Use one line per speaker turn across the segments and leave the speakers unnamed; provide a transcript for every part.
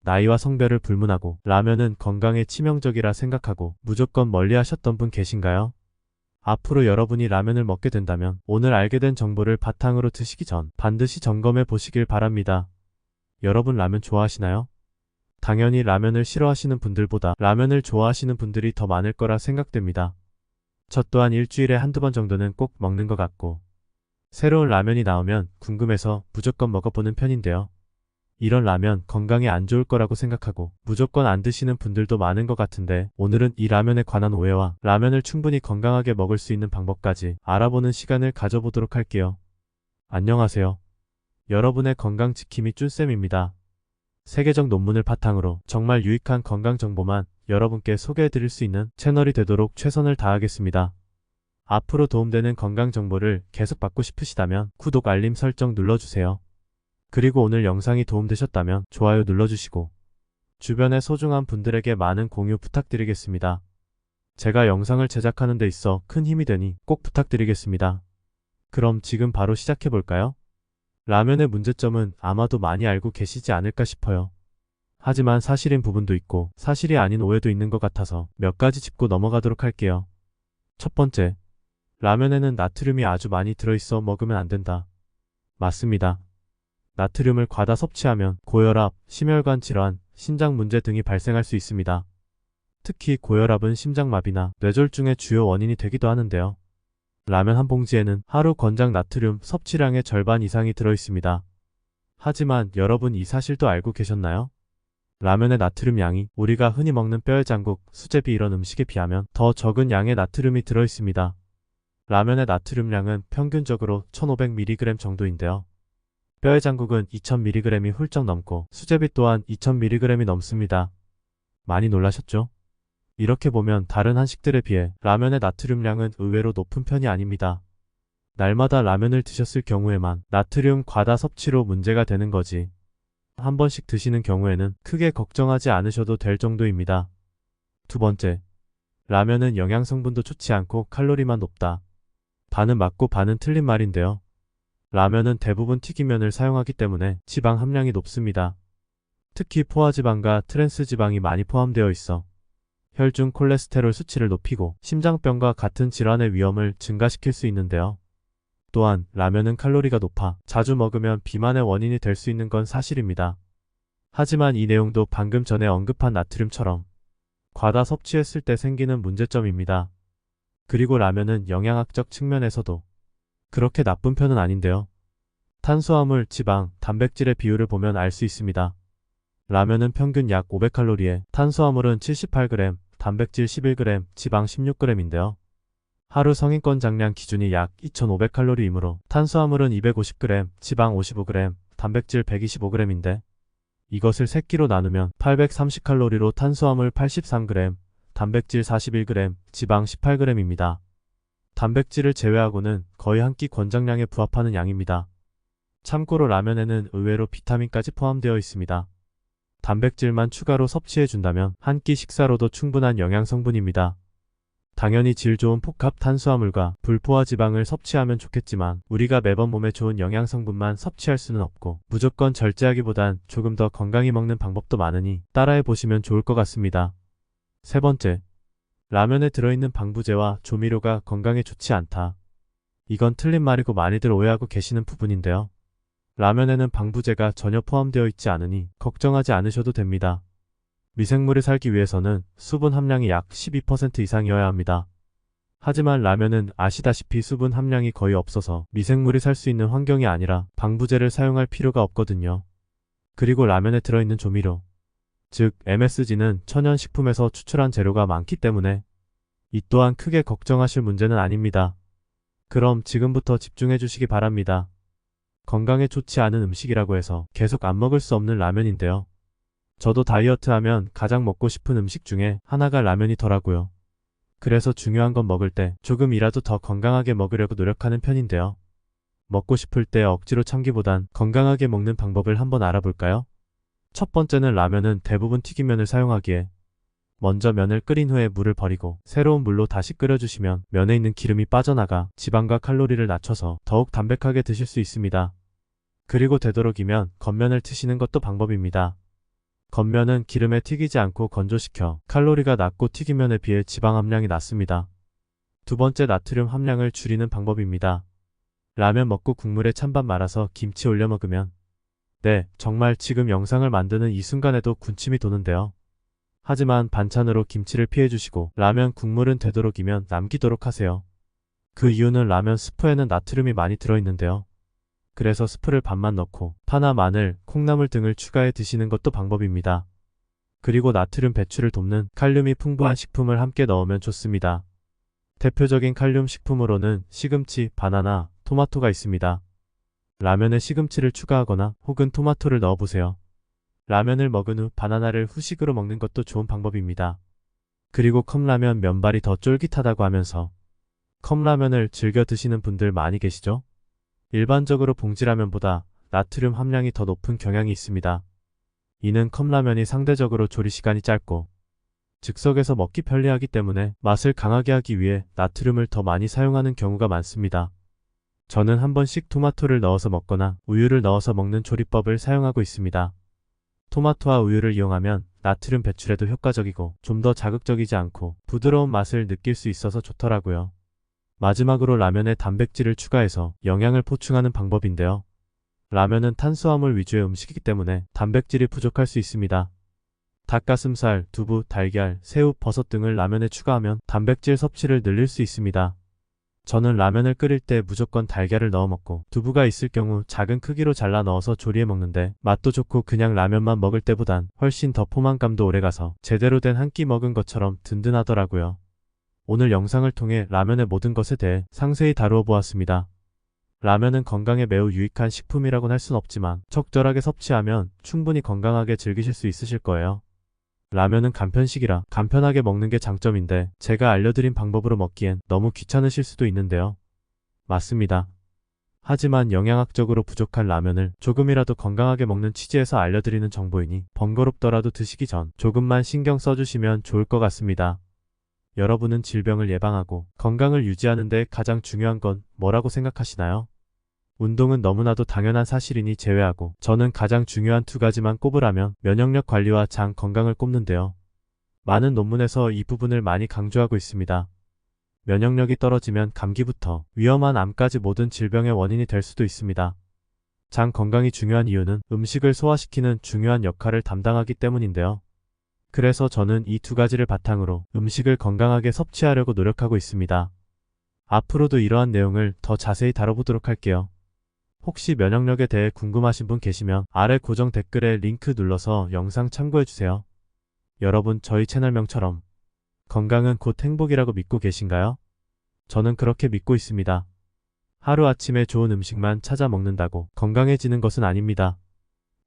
나이와 성별을 불문하고 라면은 건강에 치명적이라 생각하고 무조건 멀리 하셨던 분 계신가요? 앞으로 여러분이 라면을 먹게 된다면 오늘 알게 된 정보를 바탕으로 드시기 전 반드시 점검해 보시길 바랍니다. 여러분 라면 좋아하시나요? 당연히 라면을 싫어하시는 분들보다 라면을 좋아하시는 분들이 더 많을 거라 생각됩니다. 저 또한 일주일에 한두 번 정도는 꼭 먹는 것 같고 새로운 라면이 나오면 궁금해서 무조건 먹어보는 편인데요. 이런 라면 건강에 안 좋을 거라고 생각하고 무조건 안 드시는 분들도 많은 것 같은데 오늘은 이 라면에 관한 오해와 라면을 충분히 건강하게 먹을 수 있는 방법까지 알아보는 시간을 가져보도록 할게요. 안녕하세요. 여러분의 건강 지킴이 쭌쌤입니다. 세계적 논문을 바탕으로 정말 유익한 건강 정보만 여러분께 소개해드릴 수 있는 채널이 되도록 최선을 다하겠습니다. 앞으로 도움되는 건강 정보를 계속 받고 싶으시다면 구독, 알림 설정 눌러주세요. 그리고 오늘 영상이 도움되셨다면 좋아요 눌러주시고 주변의 소중한 분들에게 많은 공유 부탁드리겠습니다. 제가 영상을 제작하는 데 있어 큰 힘이 되니 꼭 부탁드리겠습니다. 그럼 지금 바로 시작해볼까요? 라면의 문제점은 아마도 많이 알고 계시지 않을까 싶어요. 하지만 사실인 부분도 있고 사실이 아닌 오해도 있는 것 같아서 몇 가지 짚고 넘어가도록 할게요. 첫 번째, 라면에는 나트륨이 아주 많이 들어있어 먹으면 안 된다. 맞습니다. 나트륨을 과다 섭취하면 고혈압, 심혈관 질환, 신장 문제 등이 발생할 수 있습니다. 특히 고혈압은 심장마비나 뇌졸중의 주요 원인이 되기도 하는데요. 라면 한 봉지에는 하루 권장 나트륨 섭취량의 절반 이상이 들어있습니다. 하지만 여러분 이 사실도 알고 계셨나요? 라면의 나트륨 양이 우리가 흔히 먹는 뼈해장국, 수제비 이런 음식에 비하면 더 적은 양의 나트륨이 들어있습니다. 라면의 나트륨량은 평균적으로 1500mg 정도인데요. 뼈해장국은 2000mg이 훌쩍 넘고 수제비 또한 2000mg이 넘습니다. 많이 놀라셨죠? 이렇게 보면 다른 한식들에 비해 라면의 나트륨량은 의외로 높은 편이 아닙니다. 날마다 라면을 드셨을 경우에만 나트륨 과다 섭취로 문제가 되는 거지. 한 번씩 드시는 경우에는 크게 걱정하지 않으셔도 될 정도입니다. 두 번째, 라면은 영양 성분도 좋지 않고 칼로리만 높다. 반은 맞고 반은 틀린 말인데요. 라면은 대부분 튀김면을 사용하기 때문에 지방 함량이 높습니다. 특히 포화지방과 트랜스지방이 많이 포함되어 있어 혈중 콜레스테롤 수치를 높이고 심장병과 같은 질환의 위험을 증가시킬 수 있는데요. 또한 라면은 칼로리가 높아 자주 먹으면 비만의 원인이 될 수 있는 건 사실입니다. 하지만 이 내용도 방금 전에 언급한 나트륨처럼 과다 섭취했을 때 생기는 문제점입니다. 그리고 라면은 영양학적 측면에서도 그렇게 나쁜 편은 아닌데요. 탄수화물, 지방, 단백질의 비율을 보면 알 수 있습니다. 라면은 평균 약 500칼로리에 탄수화물은 78g, 단백질 11g, 지방 16g인데요. 하루 성인권 장량 기준이 약 2500칼로리이므로 탄수화물은 250g, 지방 55g, 단백질 125g인데 이것을 3끼로 나누면 830칼로리로 탄수화물 83g, 단백질 41g, 지방 18g입니다. 단백질을 제외하고는 거의 한 끼 권장량에 부합하는 양입니다. 참고로 라면에는 의외로 비타민까지 포함되어 있습니다. 단백질만 추가로 섭취해준다면 한 끼 식사로도 충분한 영양 성분입니다. 당연히 질 좋은 복합 탄수화물과 불포화 지방을 섭취하면 좋겠지만 우리가 매번 몸에 좋은 영양 성분만 섭취할 수는 없고 무조건 절제하기보단 조금 더 건강히 먹는 방법도 많으니 따라해 보시면 좋을 것 같습니다. 세 번째, 라면에 들어있는 방부제와 조미료가 건강에 좋지 않다. 이건 틀린 말이고 많이들 오해하고 계시는 부분인데요. 라면에는 방부제가 전혀 포함되어 있지 않으니 걱정하지 않으셔도 됩니다. 미생물이 살기 위해서는 수분 함량이 약 12% 이상이어야 합니다. 하지만 라면은 아시다시피 수분 함량이 거의 없어서 미생물이 살 수 있는 환경이 아니라 방부제를 사용할 필요가 없거든요. 그리고 라면에 들어있는 조미료, 즉 MSG는 천연식품에서 추출한 재료가 많기 때문에 이 또한 크게 걱정하실 문제는 아닙니다. 그럼 지금부터 집중해 주시기 바랍니다. 건강에 좋지 않은 음식이라고 해서 계속 안 먹을 수 없는 라면인데요. 저도 다이어트하면 가장 먹고 싶은 음식 중에 하나가 라면이더라고요. 그래서 중요한 건 먹을 때 조금이라도 더 건강하게 먹으려고 노력하는 편인데요. 먹고 싶을 때 억지로 참기보단 건강하게 먹는 방법을 한번 알아볼까요? 첫 번째는 라면은 대부분 튀김면을 사용하기에 먼저 면을 끓인 후에 물을 버리고 새로운 물로 다시 끓여주시면 면에 있는 기름이 빠져나가 지방과 칼로리를 낮춰서 더욱 담백하게 드실 수 있습니다. 그리고 되도록이면 겉면을 트시는 것도 방법입니다. 겉면은 기름에 튀기지 않고 건조시켜 칼로리가 낮고 튀김면에 비해 지방 함량이 낮습니다. 두 번째, 나트륨 함량을 줄이는 방법입니다. 라면 먹고 국물에 찬밥 말아서 김치 올려 먹으면, 네, 정말 지금 영상을 만드는 이 순간에도 군침이 도는데요. 하지만 반찬으로 김치를 피해주시고 라면 국물은 되도록이면 남기도록 하세요. 그 이유는 라면 스프에는 나트륨이 많이 들어있는데요. 그래서 스프를 반만 넣고 파나 마늘, 콩나물 등을 추가해 드시는 것도 방법입니다. 그리고 나트륨 배출을 돕는 칼륨이 풍부한 식품을 함께 넣으면 좋습니다. 대표적인 칼륨 식품으로는 시금치, 바나나, 토마토가 있습니다. 라면에 시금치를 추가하거나 혹은 토마토를 넣어보세요. 라면을 먹은 후 바나나를 후식으로 먹는 것도 좋은 방법입니다. 그리고 컵라면 면발이 더 쫄깃하다고 하면서 컵라면을 즐겨 드시는 분들 많이 계시죠? 일반적으로 봉지라면보다 나트륨 함량이 더 높은 경향이 있습니다. 이는 컵라면이 상대적으로 조리 시간이 짧고 즉석에서 먹기 편리하기 때문에 맛을 강하게 하기 위해 나트륨을 더 많이 사용하는 경우가 많습니다. 저는 한 번씩 토마토를 넣어서 먹거나 우유를 넣어서 먹는 조리법을 사용하고 있습니다. 토마토와 우유를 이용하면 나트륨 배출에도 효과적이고 좀 더 자극적이지 않고 부드러운 맛을 느낄 수 있어서 좋더라고요. 마지막으로 라면에 단백질을 추가해서 영양을 보충하는 방법인데요. 라면은 탄수화물 위주의 음식이기 때문에 단백질이 부족할 수 있습니다. 닭가슴살, 두부, 달걀, 새우, 버섯 등을 라면에 추가하면 단백질 섭취를 늘릴 수 있습니다. 저는 라면을 끓일 때 무조건 달걀을 넣어 먹고 두부가 있을 경우 작은 크기로 잘라 넣어서 조리해 먹는데 맛도 좋고 그냥 라면만 먹을 때보단 훨씬 더 포만감도 오래가서 제대로 된 한 끼 먹은 것처럼 든든하더라고요. 오늘 영상을 통해 라면의 모든 것에 대해 상세히 다루어 보았습니다. 라면은 건강에 매우 유익한 식품이라고는 할 순 없지만 적절하게 섭취하면 충분히 건강하게 즐기실 수 있으실 거예요. 라면은 간편식이라 간편하게 먹는 게 장점인데 제가 알려드린 방법으로 먹기엔 너무 귀찮으실 수도 있는데요. 맞습니다. 하지만 영양학적으로 부족한 라면을 조금이라도 건강하게 먹는 취지에서 알려드리는 정보이니 번거롭더라도 드시기 전 조금만 신경 써주시면 좋을 것 같습니다. 여러분은 질병을 예방하고 건강을 유지하는 데 가장 중요한 건 뭐라고 생각하시나요? 운동은 너무나도 당연한 사실이니 제외하고 저는 가장 중요한 두 가지만 꼽으라면 면역력 관리와 장 건강을 꼽는데요. 많은 논문에서 이 부분을 많이 강조하고 있습니다. 면역력이 떨어지면 감기부터 위험한 암까지 모든 질병의 원인이 될 수도 있습니다. 장 건강이 중요한 이유는 음식을 소화시키는 중요한 역할을 담당하기 때문인데요. 그래서 저는 이 두 가지를 바탕으로 음식을 건강하게 섭취하려고 노력하고 있습니다. 앞으로도 이러한 내용을 더 자세히 다뤄보도록 할게요. 혹시 면역력에 대해 궁금하신 분 계시면 아래 고정 댓글에 링크 눌러서 영상 참고해주세요. 여러분, 저희 채널명처럼 건강은 곧 행복이라고 믿고 계신가요? 저는 그렇게 믿고 있습니다. 하루아침에 좋은 음식만 찾아 먹는다고 건강해지는 것은 아닙니다.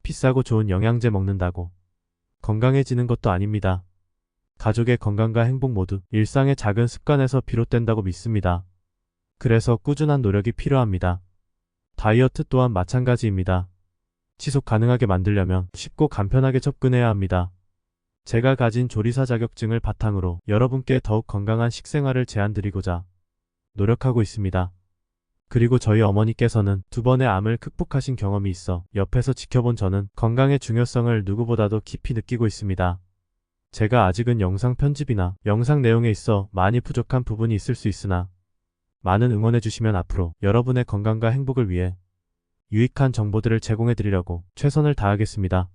비싸고 좋은 영양제 먹는다고 건강해지는 것도 아닙니다. 가족의 건강과 행복 모두 일상의 작은 습관에서 비롯된다고 믿습니다. 그래서 꾸준한 노력이 필요합니다. 다이어트 또한 마찬가지입니다. 지속 가능하게 만들려면 쉽고 간편하게 접근해야 합니다. 제가 가진 조리사 자격증을 바탕으로 여러분께 더욱 건강한 식생활을 제안드리고자 노력하고 있습니다. 그리고 저희 어머니께서는 2번의 암을 극복하신 경험이 있어 옆에서 지켜본 저는 건강의 중요성을 누구보다도 깊이 느끼고 있습니다. 제가 아직은 영상 편집이나 영상 내용에 있어 많이 부족한 부분이 있을 수 있으나 많은 응원해주시면 앞으로 여러분의 건강과 행복을 위해 유익한 정보들을 제공해드리려고 최선을 다하겠습니다.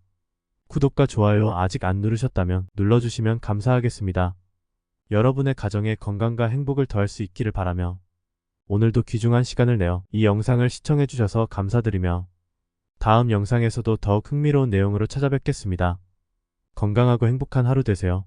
구독과 좋아요 아직 안 누르셨다면 눌러주시면 감사하겠습니다. 여러분의 가정의 건강과 행복을 더할 수 있기를 바라며 오늘도 귀중한 시간을 내어 이 영상을 시청해주셔서 감사드리며 다음 영상에서도 더욱 흥미로운 내용으로 찾아뵙겠습니다. 건강하고 행복한 하루 되세요.